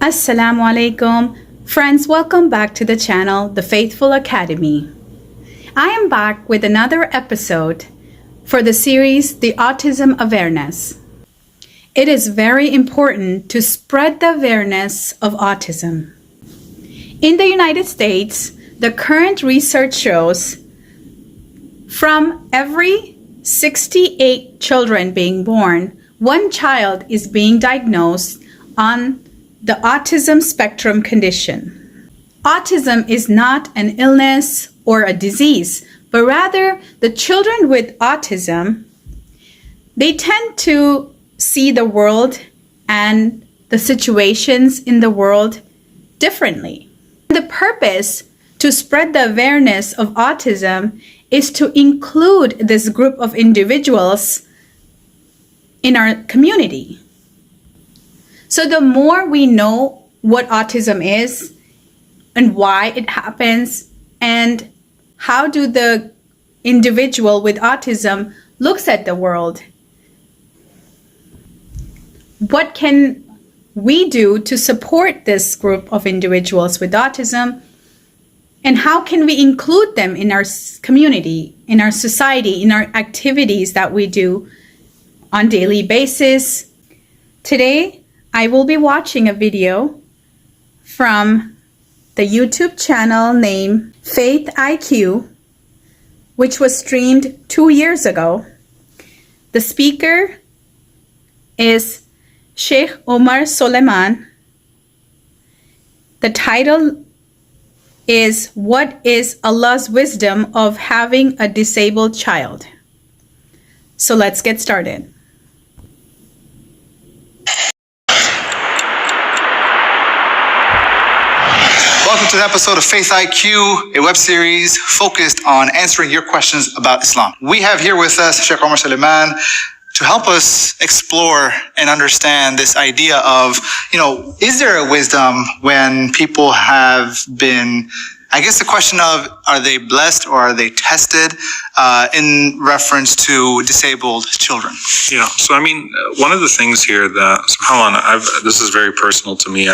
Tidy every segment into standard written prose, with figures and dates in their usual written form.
Assalamu alaikum. Friends, welcome back to the channel, The Faithful Academy. I am back with another episode for the series, The Autism Awareness. It is very important to spread the awareness of autism. In the United States, the current research shows from every 68 children being born, one child is being diagnosed on the Autism Spectrum Condition. Autism is not an illness or a disease, but rather the children with autism, they tend to see the world and the situations in the world differently. The purpose to spread the awareness of autism is to include this group of individuals in our community. So the more we know what autism is and why it happens and how do the individual with autism looks at the world, what can we do to support this group of individuals with autism, and how can we include them in our community, in our society, in our activities that we do on a daily basis. Today, I will be watching a video from the YouTube channel named Faith IQ, which was streamed 2 years ago. The speaker is Shaykh Omar Suleiman. The title is What is Allah's Wisdom of Having a Disabled Child? So let's get started. Welcome to the episode of Faith IQ, a web series focused on answering your questions about Islam. We have here with us Shaykh Omar Suleiman to help us explore and understand this idea of, is there a wisdom when people have been, I guess the question of, are they blessed or are they tested in reference to disabled children? Yeah, so one of the things here that, subhanAllah, this is very personal to me.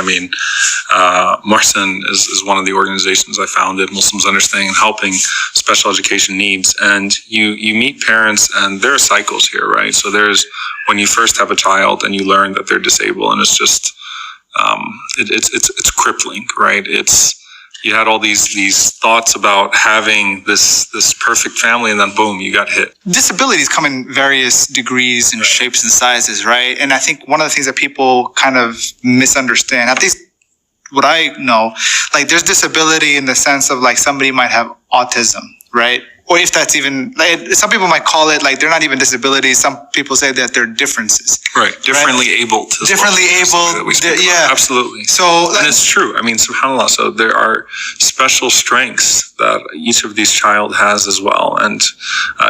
MUHSEN is one of the organizations I founded, Muslims Understanding and Helping Special Education Needs. And you meet parents and there are cycles here, right? So there's when you first have a child and you learn that they're disabled, and it's just, it's crippling, right? You had all these thoughts about having this perfect family, and then boom, you got hit. Disabilities come in various degrees and shapes and sizes, right? And I think one of the things that people kind of misunderstand, at least what I know, like there's disability in the sense of like somebody might have autism, right? Or if that's even, like, some people might call it like they're not even disabilities. Some people say that they're differences. Right. Differently abled. Differently abled. Yeah. Absolutely. So, and it's true. SubhanAllah. So there are special strengths that each of these child has as well. And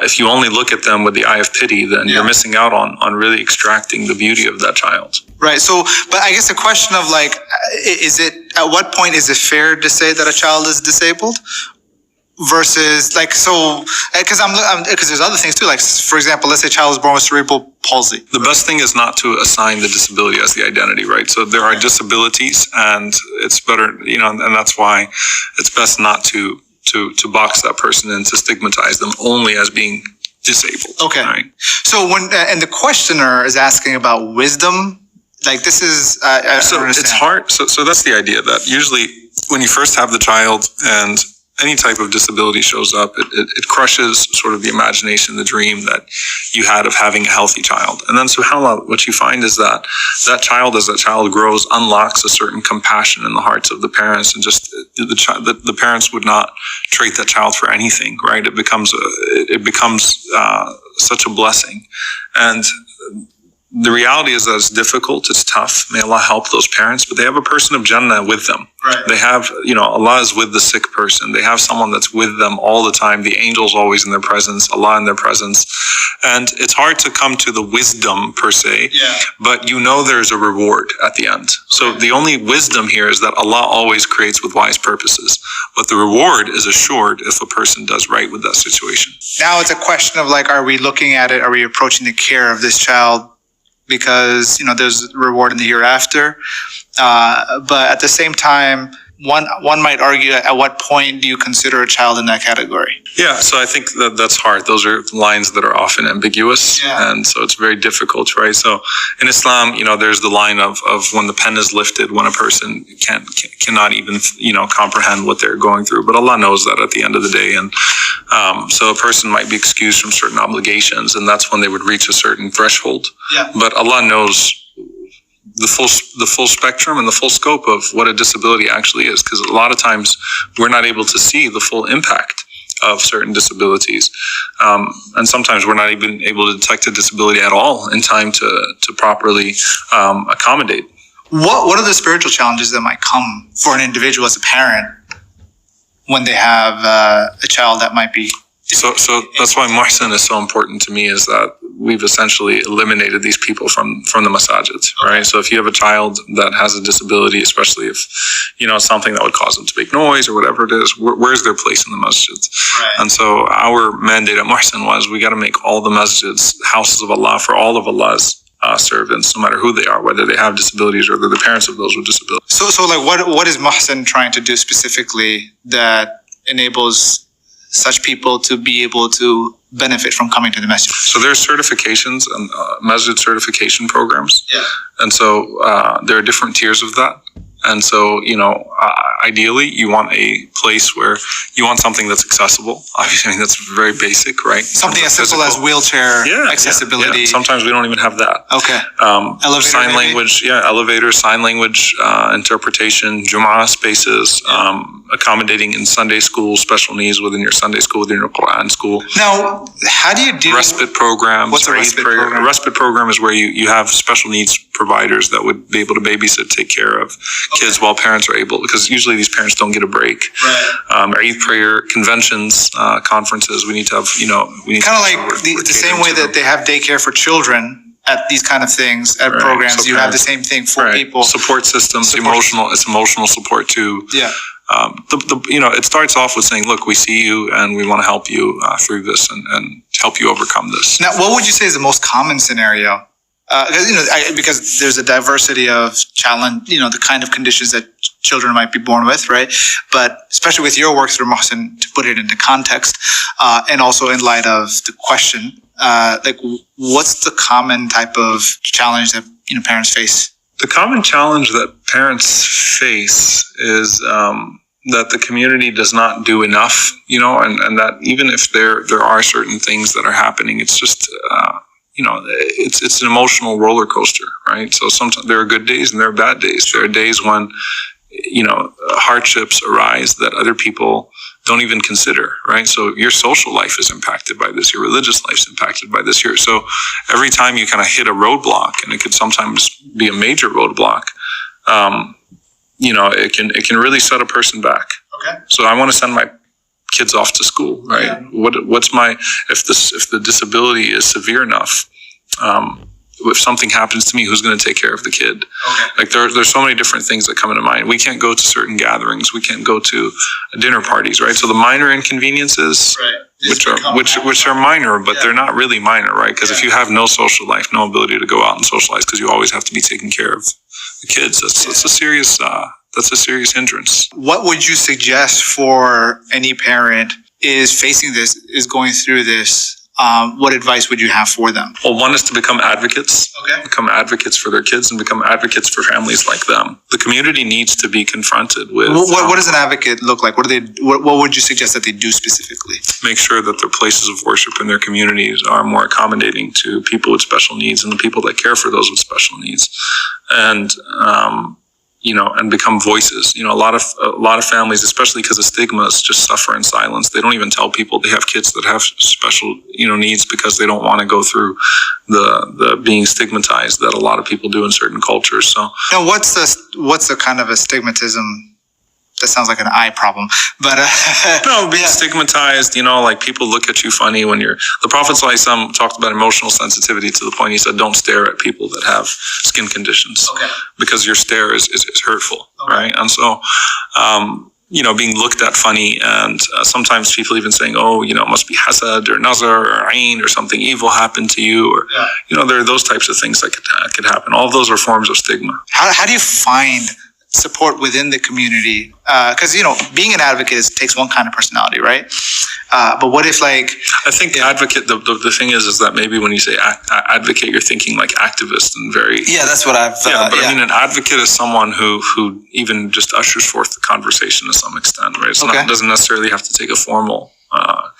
if you only look at them with the eye of pity, then you're missing out on really extracting the beauty of that child. Right. So, but I guess the question of like, at what point is it fair to say that a child is disabled? Versus like, so, because there's other things too. Like, for example, let's say a child is born with cerebral palsy. The best thing is not to assign the disability as the identity, right? So there are disabilities, and it's better, and that's why it's best not to box that person in, to stigmatize them only as being disabled. Okay. Right? So and the questioner is asking about wisdom, like this is, so it's hard. So that's the idea that usually when you first have the child and any type of disability shows up, it crushes sort of the imagination, the dream that you had of having a healthy child. And then subhanAllah, what you find is that child, as that child grows, unlocks a certain compassion in the hearts of the parents, and just the parents would not trade that child for anything, right? It becomes such a blessing. And the reality is that it's difficult, it's tough. May Allah help those parents, but they have a person of Jannah with them. Right. They have, Allah is with the sick person. They have someone that's with them all the time. The angels always in their presence, Allah in their presence. And it's hard to come to the wisdom per se, but there's a reward at the end. So the only wisdom here is that Allah always creates with wise purposes, but the reward is assured if a person does right with that situation. Now it's a question of like, are we looking at it? Are we approaching the care of this child because, there's reward in the hereafter. But at the same time, one might argue, at what point do you consider a child in that category? Yeah, so I think that's hard. Those are lines that are often ambiguous, and so it's very difficult, right? So in Islam, there's the line of when the pen is lifted, when a person cannot even, comprehend what they're going through. But Allah knows that at the end of the day, and so a person might be excused from certain obligations, and that's when they would reach a certain threshold. Yeah. But Allah knows the full spectrum and the full scope of what a disability actually is, because a lot of times we're not able to see the full impact of certain disabilities, and sometimes we're not even able to detect a disability at all in time to properly accommodate. What are the spiritual challenges that might come for an individual as a parent when they have a child that might be? So that's why MUHSEN is so important to me, is that we've essentially eliminated these people from the masjids, right? So if you have a child that has a disability, especially if, something that would cause them to make noise or whatever it is, where's their place in the masjids? Right. And so our mandate at MUHSEN was, we got to make all the masjids houses of Allah for all of Allah's servants, no matter who they are, whether they have disabilities or they're the parents of those with disabilities. So like what is MUHSEN trying to do specifically that enables such people to be able to benefit from coming to the masjid? So there's certifications and masjid certification programs. Yeah. And so there are different tiers of that. And so, ideally, you want a place where you want something that's accessible. Obviously, that's very basic, right? Something as simple as wheelchair accessibility. Yeah. Sometimes we don't even have that. Okay. Elevator, sign language, elevator, sign language, interpretation, Jumu'ah spaces, accommodating in Sunday school, special needs within your Sunday school, within your Quran school. Now, how do you do respite programs? What's a respite program? A respite program is where you have special needs providers that would be able to babysit, take care of kids while parents are able, because usually these parents don't get a break. Right. Eid prayer, conventions, conferences. We need to have, we need kind of like the same way that they have daycare for children at these kind of things, at programs. So you have the same thing for people. Support systems, it's emotional support too. Yeah. It starts off with saying, look, we see you and we want to help you through this and help you overcome this. Now, what would you say is the most common scenario? Because there's a diversity of challenge, the kind of conditions that children might be born with, right? But especially with your work through MUHSEN, to put it into context, and also in light of the question, what's the common type of challenge that parents face? The common challenge that parents face is that the community does not do enough, and that even if there are certain things that are happening, it's just it's an emotional roller coaster, right? So sometimes there are good days and there are bad days. There are days when, hardships arise that other people don't even consider, right? So your social life is impacted by this. Your religious life is impacted by this here. So every time you kind of hit a roadblock, and it could sometimes be a major roadblock, it can really set a person back. Okay. So I want to send my kids off to school, right? Yeah. If the disability is severe enough, if something happens to me, who's going to take care of the kid? Okay. Like there's so many different things that come into mind. We can't go to certain gatherings. We can't go to dinner parties, right? So the minor inconveniences, which are minor, but they're not really minor, right? Because if you have no social life, no ability to go out and socialize, because you always have to be taking care of the kids, that's a serious hindrance. What would you suggest for any parent is facing this, is going through this? What advice would you have for them? Well, one is to become advocates. Okay. Become advocates for their kids and become advocates for families like them. The community needs to be confronted with. What does an advocate look like? What would you suggest that they do specifically? Make sure that their places of worship in their communities are more accommodating to people with special needs and the people that care for those with special needs, and become voices. A lot of families, especially because of stigmas, just suffer in silence. They don't even tell people they have kids that have special, needs, because they don't want to go through the being stigmatized that a lot of people do in certain cultures. So now, what's the kind of a stigmatism? That sounds like an eye problem, but being stigmatized, like people look at you funny when you're. The Prophet ﷺ talked about emotional sensitivity to the point he said, "Don't stare at people that have skin conditions, because your stare is hurtful." Okay. Right? And so, being looked at funny, and sometimes people even saying, "Oh, it must be hasad or nazar or ain or something evil happened to you," or there are those types of things that could happen. All of those are forms of stigma. How do you find support within the community? Because being an advocate takes one kind of personality, right? But what if I think the advocate, the thing is that maybe when you say advocate, you're thinking like activist and very... Yeah, that's what I've... I mean, an advocate is someone who even just ushers forth the conversation to some extent, right? It doesn't necessarily have to take a formal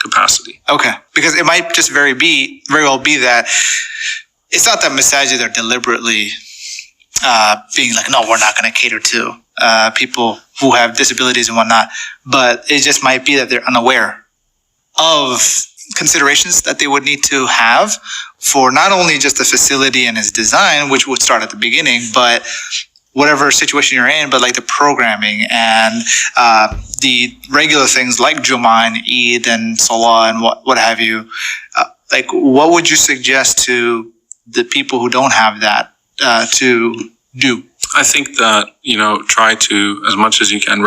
capacity. Okay, because it might just very well be that it's not that masajid are deliberately being like, no, we're not going to cater to people who have disabilities and whatnot, but it just might be that they're unaware of considerations that they would need to have for not only just the facility and its design, which would start at the beginning, but whatever situation you're in, but like the programming and the regular things like Jummah and Eid and Salah and what have you. What would you suggest to the people who don't have that to do? I think that, try to, as much as you can,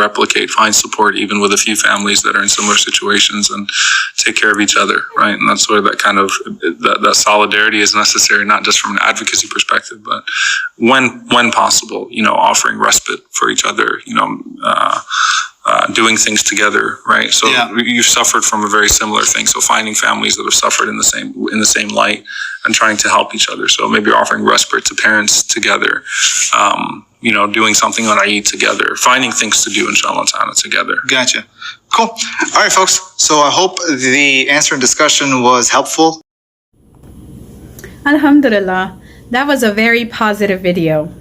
find support even with a few families that are in similar situations, and take care of each other, right? And that's where that kind of, that solidarity is necessary, not just from an advocacy perspective, but when possible, offering respite for each other, doing things together, right? So you've suffered from a very similar thing. So finding families that have suffered in the same light and trying to help each other. So maybe offering respite to parents together, doing something on Eid together, finding things to do, inshallah ta'ala, together. Gotcha. Cool. All right, folks. So I hope the answer and discussion was helpful. Alhamdulillah, that was a very positive video.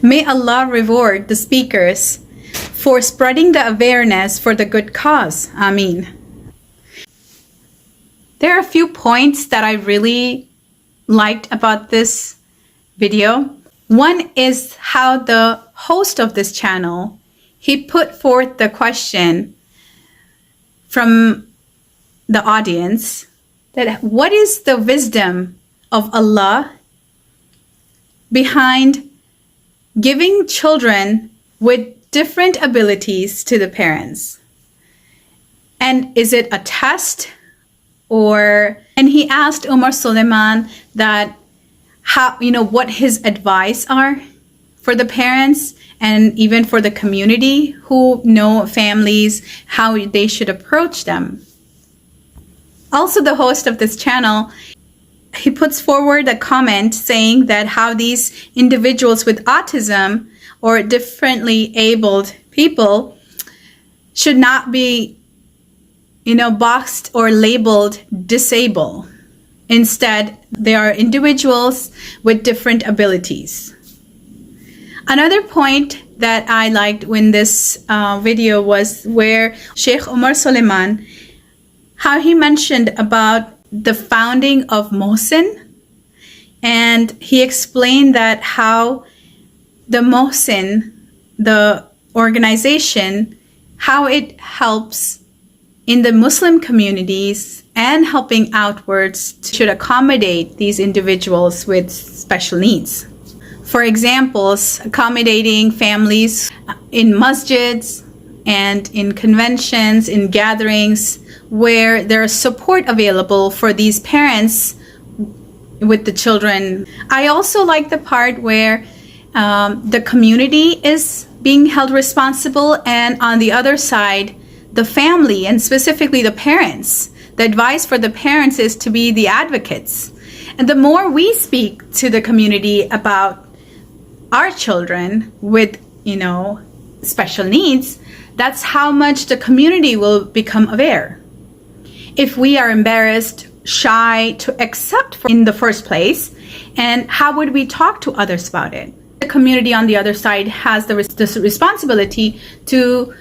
May Allah reward the speakers for spreading the awareness for the good cause. Ameen. There are a few points that I really liked about this video. One is how the host of this channel, he put forth the question from the audience that what is the wisdom of Allah behind giving children with different abilities to the parents? And is it a test? And he asked Omar Suleiman that what his advice are for the parents and even for the community who know families, how they should approach them. Also, the host of this channel, he puts forward a comment saying that how these individuals with autism or differently abled people should not be, boxed or labeled disabled. Instead, they are individuals with different abilities. Another point that I liked in this video was where Shaykh Omar Suleiman, how he mentioned about the founding of MUHSEN, and he explained that how the MUHSEN, the organization, how it helps in the Muslim communities and helping outwards to accommodate these individuals with special needs. For examples, accommodating families in masjids and in conventions, in gatherings, where there is support available for these parents with the children. I also like the part where the community is being held responsible, and on the other side, the family, and specifically the parents. The advice for the parents is to be the advocates. And the more we speak to the community about our children with, special needs, that's how much the community will become aware. If we are embarrassed, shy to accept in the first place, and how would we talk to others about it? The community on the other side has the responsibility to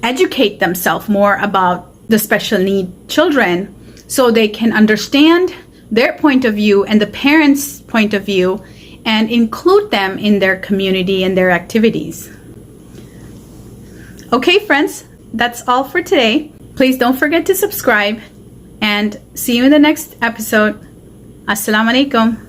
educate themselves more about the special need children so they can understand their point of view and the parents' point of view and include them in their community and their activities. Okay, friends, that's all for today. Please don't forget to subscribe and see you in the next episode. Assalamu alaikum.